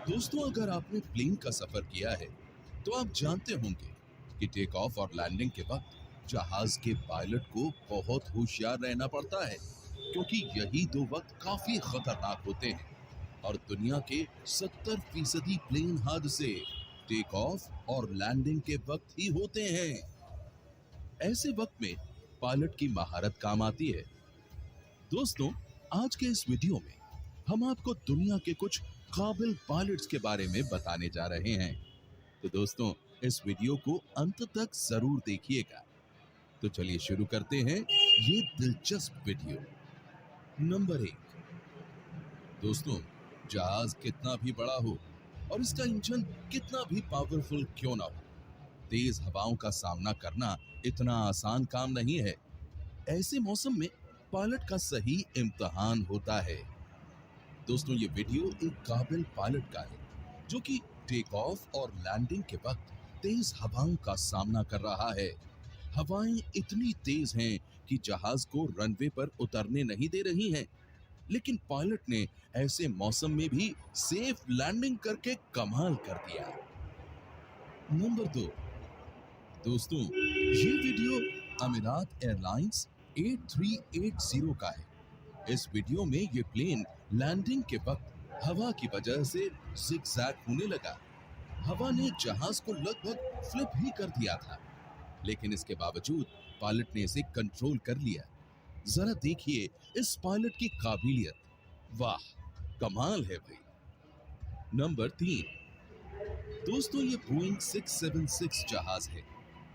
दोस्तों, अगर आपने प्लेन का सफर किया है तो आप जानते होंगे कि टेक ऑफ और लैंडिंग के वक्त जहाज के पायलट को बहुत होशियार रहना पड़ता है, क्योंकि यही दो वक्त काफी खतरनाक होते हैं और दुनिया के 70% प्लेन हादसे टेक ऑफ और लैंडिंग के वक्त ही होते हैं। ऐसे वक्त में पायलट की महारत काम आती है। दोस्तों, आज के इस वीडियो में हम आपको दुनिया के कुछ काबिल पायलट्स के बारे में बताने जा रहे हैं। तो दोस्तों, इस वीडियो को अंत तक जरूर देखिएगा। तो चलिए शुरू करते हैं ये दिलचस्प वीडियो। नंबर 1। दोस्तों, जहाज कितना भी बड़ा हो और इसका इंजन कितना भी पावरफुल क्यों ना हो, तेज हवाओं का सामना करना इतना आसान काम नहीं है। ऐसे मौसम में पायलट का सही इम्तिहान होता है। दोस्तों, ये वीडियो एक काबिल पायलट का है जो कि टेक ऑफ और लैंडिंग के वक्त तेज हवाओं का सामना कर रहा है। हवाएं इतनी तेज हैं कि जहाज को रनवे पर उतरने नहीं दे रही हैं, लेकिन पायलट ने ऐसे मौसम में भी सेफ लैंडिंग करके कमाल कर दिया। नंबर 2। दोस्तों, ये वीडियो अमीरात एयरलाइंस 8380 का है। इस वीडियो में ये प्लेन लैंडिंग के वक्त हवा की वजह से जिगजैग होने लगा। हवा ने जहाज को लगभग फ्लिप ही कर दिया था, लेकिन इसके बावजूद पायलट ने इसे कंट्रोल कर लिया। जरा देखिए इस पायलट की काबिलियत। वाह, कमाल है भाई। नंबर 3। दोस्तों, ये बोइंग 676 जहाज है।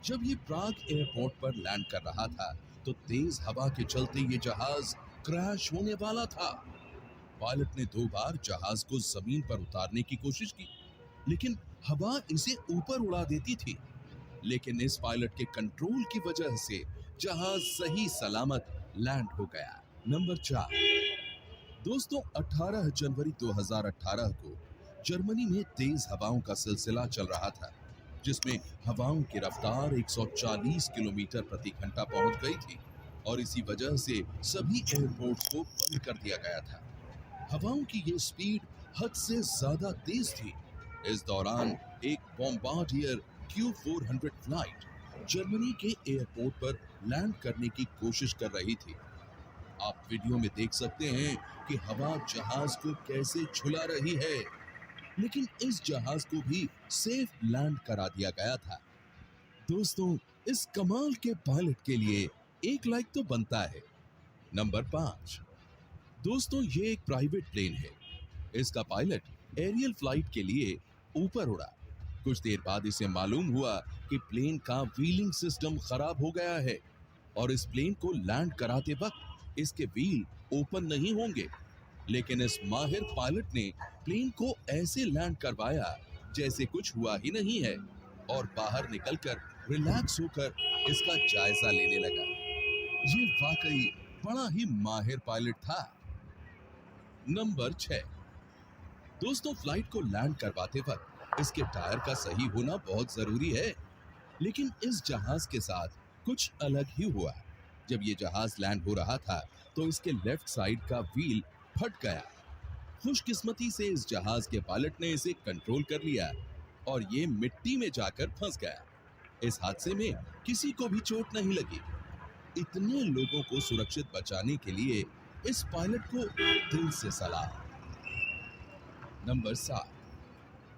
जब ये प्राग एयरपोर्ट पर लैंड कर रहा था तो तेज हवा के चलते ये जहाज क्रैश होने वाला था। पायलट ने 2 बार जहाज को जमीन पर उतारने की कोशिश की, लेकिन हवा इसे ऊपर उड़ा देती थी। लेकिन इस पायलट के कंट्रोल की वजह से जहाज सही सलामत लैंड हो गया। नंबर 4। दोस्तों, 18 जनवरी 2018 को जर्मनी में तेज हवाओं का सिलसिला चल रहा था, जिसमें हवाओं की रफ्तार 140 किलोमीटर प्रति घंटा पहुंच गई थी और इसी वजह से सभी एयरपोर्ट्स को बंद कर दिया गया था। हवाओं की ये स्पीड हद से ज्यादा तेज थी। इस दौरान एक बॉम्बार्डियर Q400 फ्लाइट जर्मनी के एयरपोर्ट पर लैंड करने की कोशिश कर रही थी। आप वीडियो में देख सकते हैं कि हवा जहाज को कैसे झुला रही है, लेकिन इस जहाज को भी सेफ लैंड करा दिया गया था। दोस्तों, इस कमाल के पायलट के लिए एक लाइक तो बनता है। नंबर 5। दोस्तों, ये एक प्राइवेट प्लेन है। इसका पायलट एरियल फ्लाइट के लिए ऊपर उड़ा। कुछ देर बाद इसे मालूम हुआ कि प्लेन का व्हीलिंग सिस्टम खराब हो गया है और इस प्लेन को लैंड कराते वक्त इसके व्हील ओपन नहीं होंगे। लेकिन इस माहिर पायलट ने प्लेन को ऐसे लैंड करवाया जैसे कुछ हुआ ही नहीं है और बाहर निकलकर रिलैक्स होकर इसका जायजा लेने लगा। ये वाकई बड़ा ही माहिर पायलट था। नंबर 6। दोस्तों, फ्लाइट को लैंड करवाते वक्त इसके टायर का सही होना बहुत जरूरी है, लेकिन इस जहाज के साथ कुछ अलग ही हुआ। जब ये जहाज लैंड हो रहा था तो इसके लेफ्ट साइड का व्हील फट गया। खुशकिस्मती से इस जहाज के पायलट ने इसे कंट्रोल कर लिया और ये मिट्टी में जाकर फंस गया। इस हादसे में किसी को भी चोट नहीं लगी। इतने लोगों को सुरक्षित बचाने के लिए इस पायलट को दिल से सलाम। नंबर 7।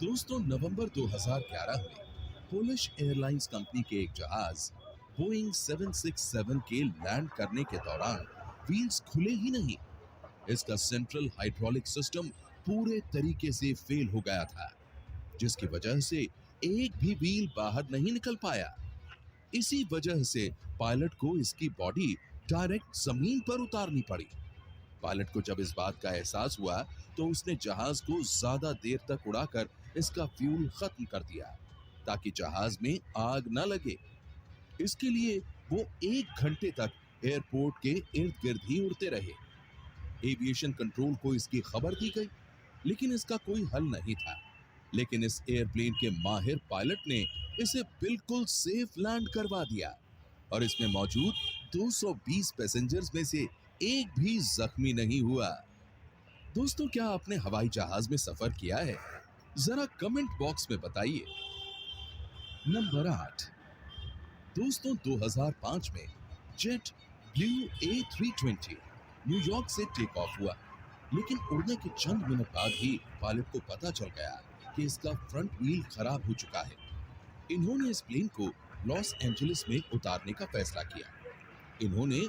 दोस्तों, नवंबर 2011 में पोलिश एयरलाइंस कंपनी के एक जहाज बोइंग 767 के लैंड करने के दौरान व्हील्स खुले ही नहीं। इसका सेंट्रल हाइड्रोलिक सिस्टम पूरे तरीके से फेल हो गया था, जिसकी वजह से एक भी व्हील बाहर नहीं निकल पाया। इसी वजह से पायलट को इसकी बॉडी डायरेक्ट जमीन पर उतारनी पड़ी। पायलट को जब इस बात का एहसास हुआ तो उसने जहाज को ज्यादा देर तक उड़ाकर इसका फ्यूल खत्म कर दिया ताकि जहाज में आग न लगे। इसके लिए वो 1 घंटे तक एयरपोर्ट के इर्द गिर्द ही उड़ते रहे। एविएशन कंट्रोल को इसकी खबर दी गई, लेकिन इसका कोई हल नहीं था। लेकिन इस एयरप्लेन के माहिर पायलट ने इसे बिल्कुल सेफ लैंड करवा दिया और इसमें मौजूद 220 पैसेंजर्स में से एक भी जख्मी नहीं हुआ। दोस्तों, क्या आपने हवाई जहाज में सफर किया है? जरा कमेंट बॉक्स में बताइए। नंबर 8। दोस्तों, 2005 में जेट ब्लू A320 न्यूयॉर्क से टेक ऑफ हुआ, लेकिन उड़ने के चंद मिनट बाद ही पायलट को पता चल गया कि इसका फ्रंट व्हील खराब हो चुका है। इन्होंने इस प्लेन को लॉस एंजलिस में उतारने का फैसला किया। इन्होंने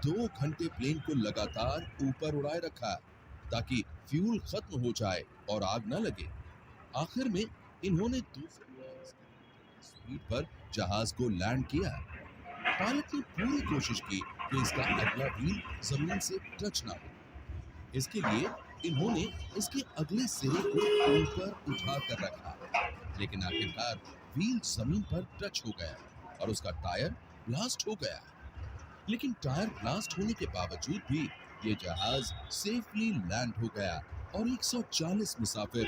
2 घंटे प्लेन को लगातार ऊपर उड़ाए रखा ताकि फ्यूल खत्म हो जाए और आग न लगे। आखिर में इन्होंने 200 स्पीड पर जहाज को लैंड किया। पायलट ने पूरी कोशिश की कि इसका अगला व्हील जमीन से टच ना हो। इसके लिए इन्होंने इसके अगले सिरे को ऊपर उठा कर रखा, लेकिन आखिरकार व्हील जमीन पर टच हो गया और उसका टायर ब्लास्ट हो गया। लेकिन टायर ब्लास्ट होने के बावजूद भी ये जहाज सेफली लैंड हो गया और 140 मुसाफिर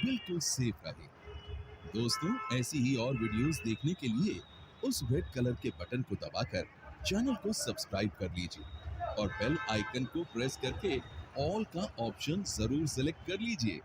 बिल्कुल सेफ रहे। दोस्तों, ऐसी ही और वीडियोस देखने के लिए उस रेड कलर के बटन को दबाकर चैनल को सब्सक्राइब कर लीजिए और बेल आइकन को प्रेस करके ऑल का ऑप्शन जरूर सेलेक्ट कर लीजिए